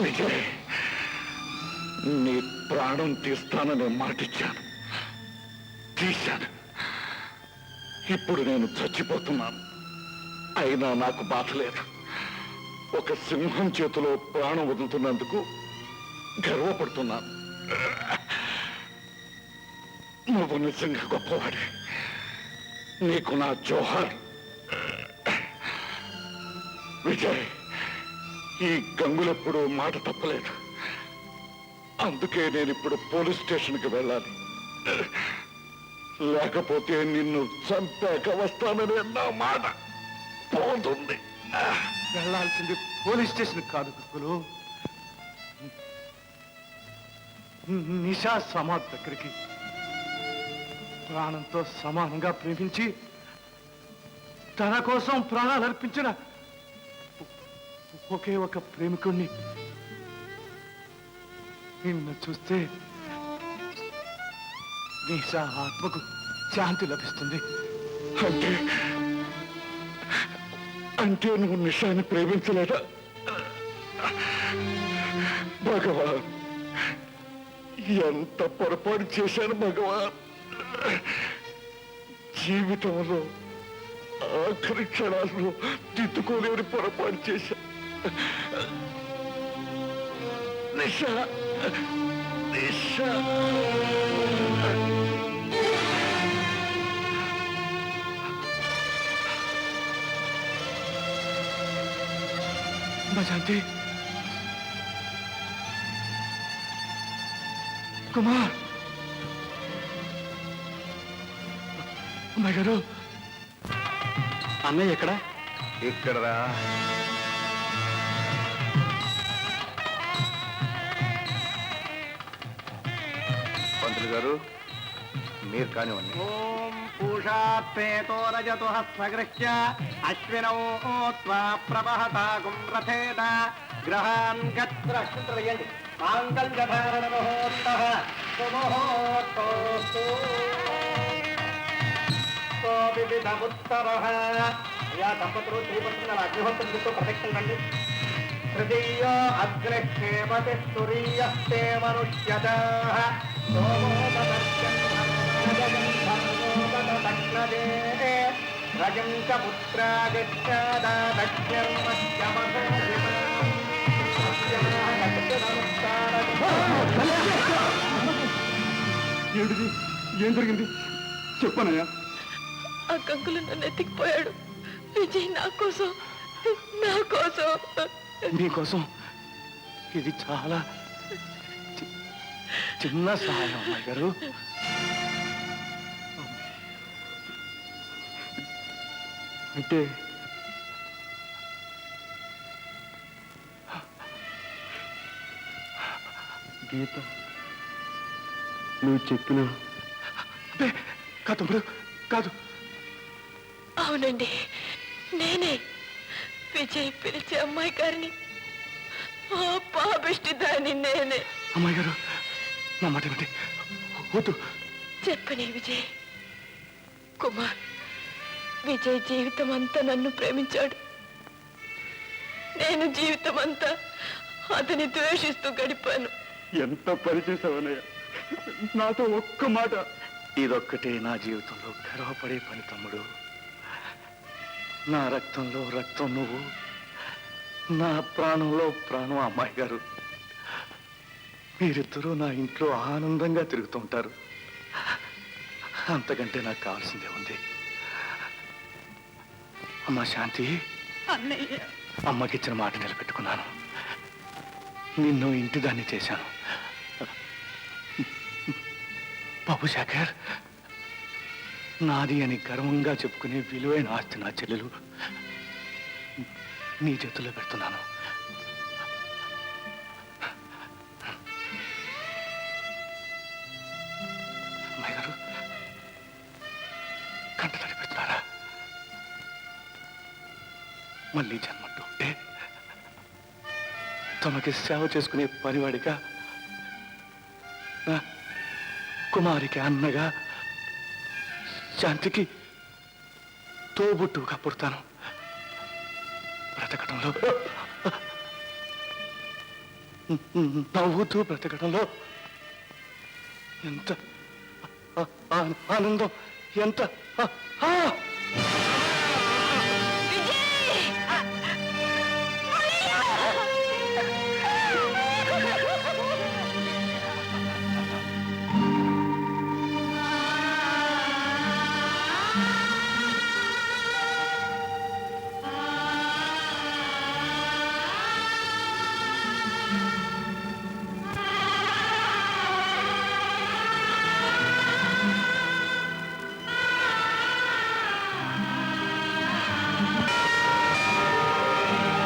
విజయ్, నీ ప్రాణం తీస్తానని మాటిచ్చాను, తీశాను. ఇప్పుడు నేను చచ్చిపోతున్నాను. అయినా నాకు బాధ లేదు. ఒక సింహం చేతిలో ప్రాణం వదులుతున్నందుకు గర్వపడుతున్నాను. నువ్వు నిజంగా గొప్పవాడే. నీకు నా జోహార్. విజయ్, ఈ గంగులెప్పుడు మాట తప్పలేదు. అందుకే నేను ఇప్పుడు పోలీస్ స్టేషన్కి వెళ్ళాలి. లేకపోతే నిన్ను చంపాక వస్తానని నా మాట పోతుంది. వెళ్ళాల్సింది పోలీస్ స్టేషన్ కాదు గురుకులు, నిషా సమాధి దగ్గరికి. ప్రాణంతో సమానంగా ప్రేమించి తన కోసం ప్రాణాలు అర్పించిన ఒకే ఒక ప్రేమికుణ్ణి నిన్ను చూస్తే నిషా ఆత్మకు శాంతి లభిస్తుంది. అంటే అంటే నువ్వు నిషాని ప్రేమించలేదా? భగవాన్, ఎంత పొరపాటు చేశాను భగవాన్. జీవితంలో ఆఖరి క్షణాల్లో దిద్దుకోలేని పొరపాటు చేశా. నిషా, నిషా. శాంతి, కుమార్, అమ్మాయి గారు. అన్నయ్య ఎక్కడ? ఇక్కడరా. పంతులు గారు, మీరు కానివ్వండి. ఓం పూషాపేతో రజతో హస్తగృహ్య అశ్వినో త్వా ప్రవహతాగుం రథేన గ్రహాన్ గత్రయండి మాంగళ్యధారణ ముహూర్తః సుముహూర్తోస్తు తో వివిధముత్తరః. యా దంపతులు శ్రీపత్రుల అగ్నిహోత్రులతో ప్రదక్షిణ రండి. తృతీయో అగ్రహేమతి తురీయస్తే మనుష్యజాః రజంక ఏమిటిది? ఏం జరిగింది చెప్పనయ్యా. ఆ గంగులు నన్ను ఎత్తికిపోయాడు. విజయ్ నా కోసం, నా కోసం. నీకోసం ఇది చాలా చిన్న సహాయం అమ్మాయి గారు. అంటే గీత నువ్వు చెప్పిన కాదు కాదు. అవునండి, నేనే విజయ్ పిలిచే అమ్మాయి గారిని, ఆ పాపిష్టి దాన్ని నేనే. అమ్మాయి గారు, నా మాట ఏమిటి? వద్దు. చెప్పని విజయ్. కుమార్, విజయ్ జీవితం అంతా నన్ను ప్రేమించాడు. నేను జీవితం అంతా అతని ద్వేషిస్తూ గడిపాను. ఎంత పని చేసావనయ్య, నాతో ఒక్క మాట. ఇదొక్కటే నా జీవితంలో గర్వపడే పని తమ్ముడు. నా రక్తంలో రక్తం నువ్వు, నా ప్రాణంలో ప్రాణం అమ్మాయి గారు. మీరిద్దరూ నా ఇంట్లో ఆనందంగా తిరుగుతుంటారు. అంతకంటే నాకు కావాల్సిందే ఉంది. అమ్మా శాంతి, అన్నయ్య, అమ్మకిచ్చిన మాట నిలబెట్టుకున్నాను. నిన్ను ఇంటి దాన్ని చేశాను. బాబు శేఖర్, నాది అని గర్వంగా చెప్పుకునే విలువైన ఆస్తి నా చెల్లెలు నీ చేతుల్లో పెడుతున్నాను. అమ్మాయి గారు, కంటతడి పెడుతున్నారా? మళ్ళీ జన్మంటూ ఉంటే తమకి సేవ చేసుకునే పనివాడిగా, కుమారికి అన్నగా, శాంతికి తోబుట్టుగా పుడతాను. బ్రతకటంలో నవ్వుతూ బ్రతకడంలో ఎంత ఆనందం, ఎంత